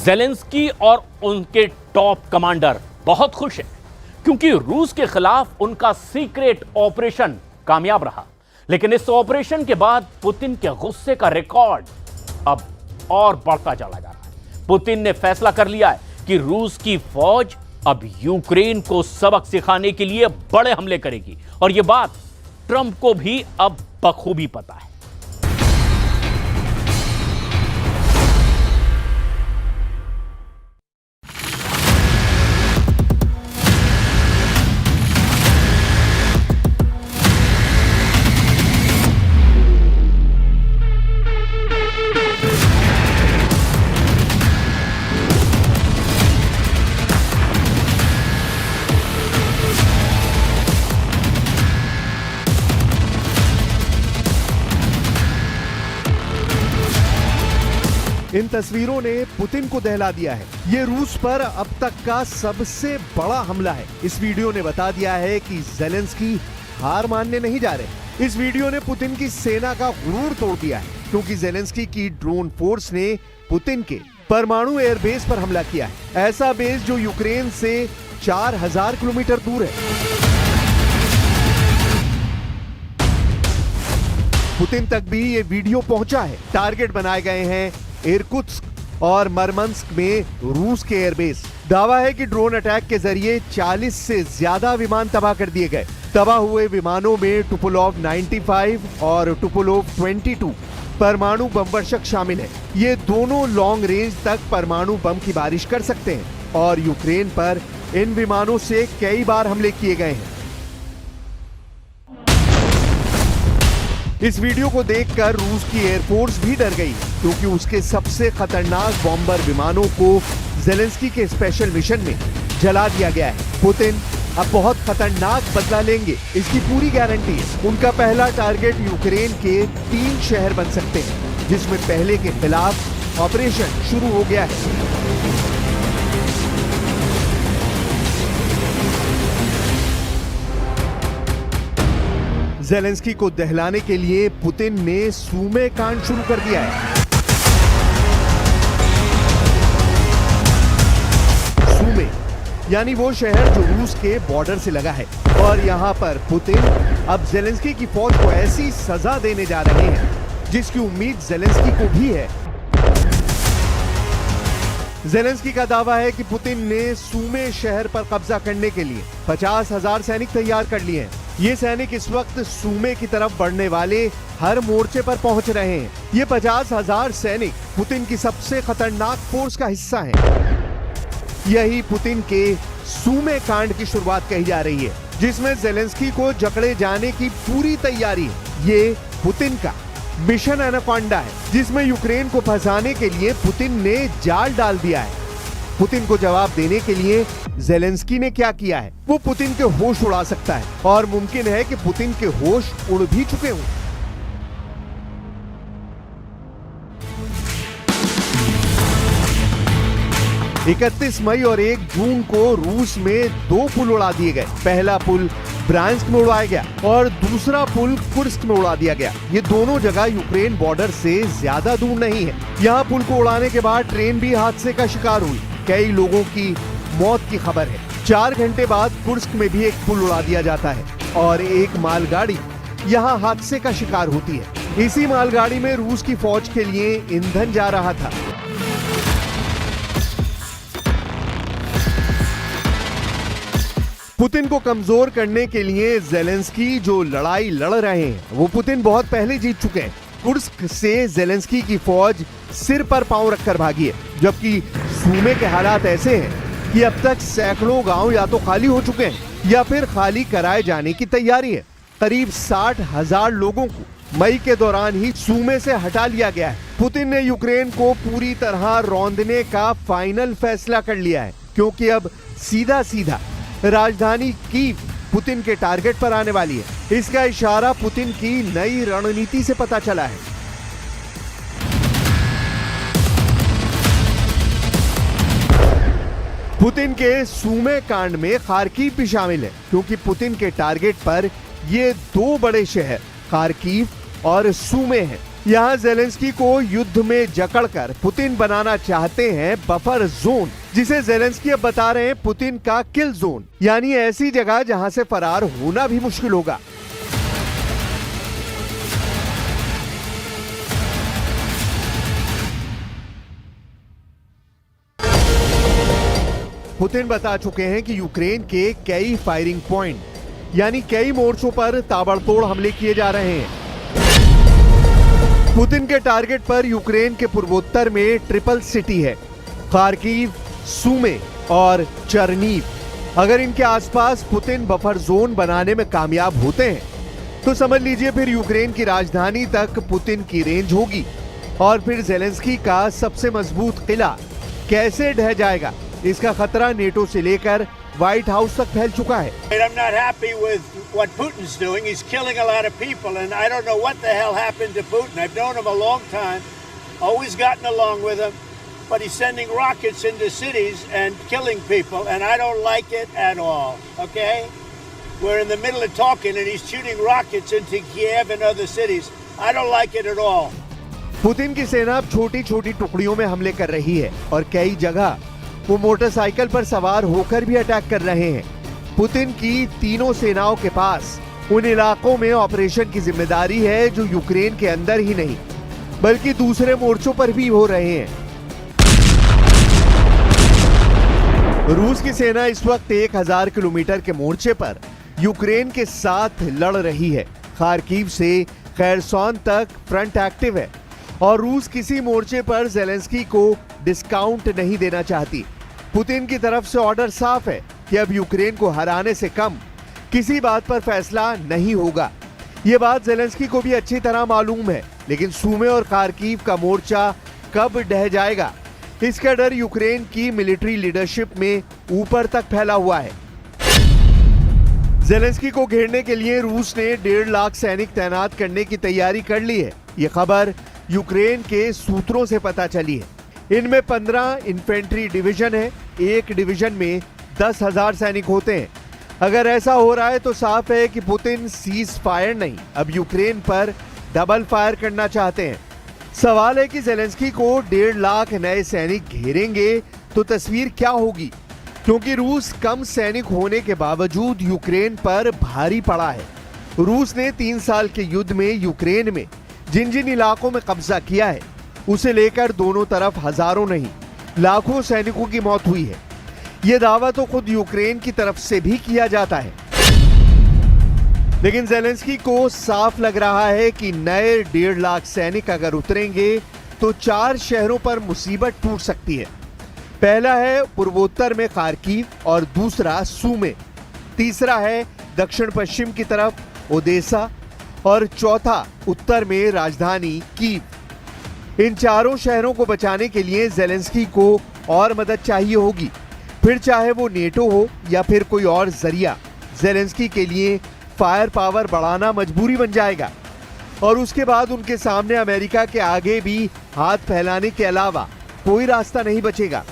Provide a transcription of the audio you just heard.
Zelensky और उनके top commander बहुत खुश हैं क्योंकि रूस के खिलाफ उनका सीक्रेट ऑपरेशन कामयाब रहा। लेकिन इस ऑपरेशन के बाद पुतिन के गुस्से का रिकॉर्ड अब और बढ़ता चला जा रहा है। पुतिन ने फैसला कर लिया है कि रूस की फौज अब यूक्रेन को सबक सिखाने के लिए बड़े हमले करेगी और यह बात ट्रंप को भी अब बखूबी पता है। इन तस्वीरों ने पुतिन को दहला दिया है। ये रूस पर अब तक का सबसे बड़ा हमला है। इस वीडियो ने बता दिया है कि ज़ेलेंस्की हार मानने नहीं जा रहे। इस वीडियो ने पुतिन की सेना का गुरूर तोड़ दिया है क्योंकि ज़ेलेंस्की की ड्रोन फोर्स ने पुतिन के परमाणु एयरबेस पर हमला किया है। ऐसा बेस जो यूक्रेन से 4000 किलोमीटर दूर है। पुतिन तक भी ये वीडियो पहुंचा है। टारगेट बनाए गए हैं इरकुत्स्क और मरमंस्क में रूस के एयरबेस। दावा है कि ड्रोन अटैक के जरिए 40 से ज्यादा विमान तबाह कर दिए गए। तबाह हुए विमानों में टुपोलोव 95 और टुपोलोव 22 परमाणु बमवर्षक शामिल है। ये दोनों लॉन्ग रेंज तक परमाणु बम की बारिश कर सकते हैं और यूक्रेन पर इन विमानों से कई बार हमले किए गए हैं। इस वीडियो को देखकर रूस की एयरफोर्स भी डर गई क्योंकि उसके सबसे खतरनाक बॉम्बर विमानों को ज़ेलेंस्की के स्पेशल मिशन में जला दिया गया है। पुतिन अब बहुत खतरनाक बदला लेंगे, इसकी पूरी गारंटी है। उनका पहला टारगेट यूक्रेन के 3 शहर बन सकते हैं, जिसमें पहले के खिलाफ ऑपरेशन शुरू हो गया है। ज़ेलेंस्की को दहलाने के लिए पुतिन ने सूमे कांड शुरू कर दिया है। सूमे यानी वो शहर जो रूस के बॉर्डर से लगा है और यहाँ पर पुतिन अब ज़ेलेंस्की की फौज को ऐसी सजा देने जा रहे हैं जिसकी उम्मीद ज़ेलेंस्की को भी है। ज़ेलेंस्की का दावा है कि पुतिन ने सूमे शहर पर कब्जा करने के लिए 50,000 सैनिक तैयार कर लिए हैं। ये सैनिक इस वक्त सूमे की तरफ बढ़ने वाले हर मोर्चे पर पहुंच रहे हैं। ये 50,000 सैनिक पुतिन की सबसे खतरनाक फोर्स का हिस्सा हैं। यही पुतिन के सूमे कांड की शुरुआत कही जा रही है, जिसमें ज़ेलेंस्की को जकड़े जाने की पूरी तैयारी है। ये पुतिन का मिशन एनाकोंडा है, जिसमें यूक्रेन को फंसाने के लिए पुतिन ने जाल डाल दिया है। पुतिन को जवाब देने के लिए ज़ेलेंस्की ने क्या किया है, वो पुतिन के होश उड़ा सकता है और मुमकिन है कि पुतिन के होश उड़ भी चुके हों। इकतीस मई और 1 जून को रूस में 2 पुल उड़ा दिए गए। पहला पुल ब्रांस्क में उड़ाया गया और दूसरा पुल कुर्स्क में उड़ा दिया गया। ये दोनों जगह यूक्रेन बॉर्डर से ज्यादा दूर नहीं है। यहाँ पुल को उड़ाने के बाद ट्रेन भी हादसे का शिकार हुई। कई लोगों की मौत की खबर है। 4 घंटे बाद कुर्स्क में भी एक पुल उड़ा दिया जाता है और एक मालगाड़ी यहाँ हादसे का शिकार होती है। इसी मालगाड़ी में रूस की फौज के लिए ईंधन जा रहा था। पुतिन को कमजोर करने के लिए ज़ेलेंस्की जो लड़ाई लड़ रहे हैं वो पुतिन बहुत पहले जीत चुके हैं। कुर्स्क से ज़ेलेंस्की की फौज सिर पर पांव रखकर भागी है, जबकि सूमे के हालात ऐसे हैं कि अब तक सैकड़ों गांव या तो खाली हो चुके हैं या फिर खाली कराए जाने की तैयारी है। करीब 60,000 लोगों को मई के दौरान ही सूमे से हटा लिया गया है। पुतिन ने यूक्रेन को पूरी तरह रौंदने का फाइनल फैसला कर लिया है क्योंकि अब सीधा सीधा राजधानी कीव पुतिन के टारगेट पर आने वाली है। इसका इशारा पुतिन की नई रणनीति से पता चला है। पुतिन के सूमे कांड में खार्किव भी शामिल है क्योंकि पुतिन के टारगेट पर ये 2 बड़े शहर खार्किव और सूमे हैं। यहाँ जेलेंस्की को युद्ध में जकड़कर पुतिन बनाना चाहते हैं बफर जोन, जिसे जेलेंस्की अब बता रहे हैं पुतिन का किल जोन, यानी ऐसी जगह जहां से फरार होना भी मुश्किल होगा। पुतिन बता चुके हैं कि यूक्रेन के कई फायरिंग पॉइंट यानी कई मोर्चों पर ताबड़तोड़ हमले किए जा रहे हैं। पुतिन के टारगेट पर यूक्रेन के पूर्वोत्तर में ट्रिपल सिटी है, खार्किव, सूमे और चर्नीव। अगर इनके आसपास पुतिन बफर जोन बनाने में कामयाब होते हैं तो समझ लीजिए फिर यूक्रेन की राजधानी तक पुतिन की रेंज होगी और फिर जेलेंस्की का सबसे मजबूत किला कैसे ढह जाएगा, इसका खतरा नेटो से लेकर व्हाइट हाउस तक फैल चुका है। I'm not happy with what Putin's doing. He's killing a lot of people, and I don't know what the hell happened to Putin. I've known him a long time, always gotten along with him, but he's sending rockets into cities and killing people, and I don't like it at all, okay? We're in the middle of talking, and he's shooting rockets into Kiev and other cities. I don't like it at all. Putin की सेना अब छोटी-छोटी टुकड़ियों में हमले कर रही है और कई जगह वो मोटरसाइकिल पर सवार होकर भी अटैक कर रहे हैं। पुतिन की तीनों सेनाओं के पास उन इलाकों में ऑपरेशन की जिम्मेदारी है जो यूक्रेन के अंदर ही नहीं बल्कि दूसरे मोर्चों पर भी हो रहे हैं। रूस की सेना इस वक्त 1000 किलोमीटर के मोर्चे पर यूक्रेन के साथ लड़ रही है। खार्किव से खैरसोन तक फ्रंट एक्टिव है और रूस किसी मोर्चे पर जेलेंस्की को डिस्काउंट नहीं देना चाहती। पुतिन की तरफ से ऑर्डर साफ है कि अब यूक्रेन को हराने से कम किसी बात पर फैसला नहीं होगा। ये बात जेलेंस्की को भी अच्छी तरह मालूम है, लेकिन सूमे और खार्किव का मोर्चा कब ढह जाएगा, इसका डर यूक्रेन की मिलिट्री लीडरशिप में ऊपर तक फैला हुआ है। जेलेंस्की को घेरने के लिए रूस ने 1.5 लाख सैनिक तैनात करने की तैयारी कर ली है। ये खबर यूक्रेन के सूत्रों से पता चली है। इनमें 15 इन्फेंट्री डिवीजन है, एक डिवीजन में 10,000 सैनिक होते हैं। अगर ऐसा हो रहा है तो साफ है कि पुतिन सीज फायर नहीं, अब यूक्रेन पर डबल फायर करना चाहते हैं। सवाल है कि जेलेंस्की को 1.5 लाख नए सैनिक घेरेंगे तो तस्वीर क्या होगी, क्योंकि रूस कम सैनिक होने के बावजूद यूक्रेन पर भारी पड़ा है। रूस ने 3 साल के युद्ध में यूक्रेन में जिन जिन इलाकों में कब्जा किया है उसे लेकर दोनों तरफ हजारों नहीं लाखों सैनिकों की मौत हुई है। यह दावा तो खुद यूक्रेन की तरफ से भी किया जाता है, लेकिन जेलेंस्की को साफ लग रहा है कि नए 1.5 लाख सैनिक अगर उतरेंगे तो 4 शहरों पर मुसीबत टूट सकती है। पहला है पूर्वोत्तर में खार्किव और दूसरा सूमे, तीसरा है दक्षिण पश्चिम की तरफ ओदेसा और चौथा उत्तर में राजधानी कीव। इन चारों शहरों को बचाने के लिए जेलेंस्की को और मदद चाहिए होगी, फिर चाहे वो नेटो हो या फिर कोई और जरिया। जेलेंस्की के लिए फायर पावर बढ़ाना मजबूरी बन जाएगा और उसके बाद उनके सामने अमेरिका के आगे भी हाथ फैलाने के अलावा कोई रास्ता नहीं बचेगा।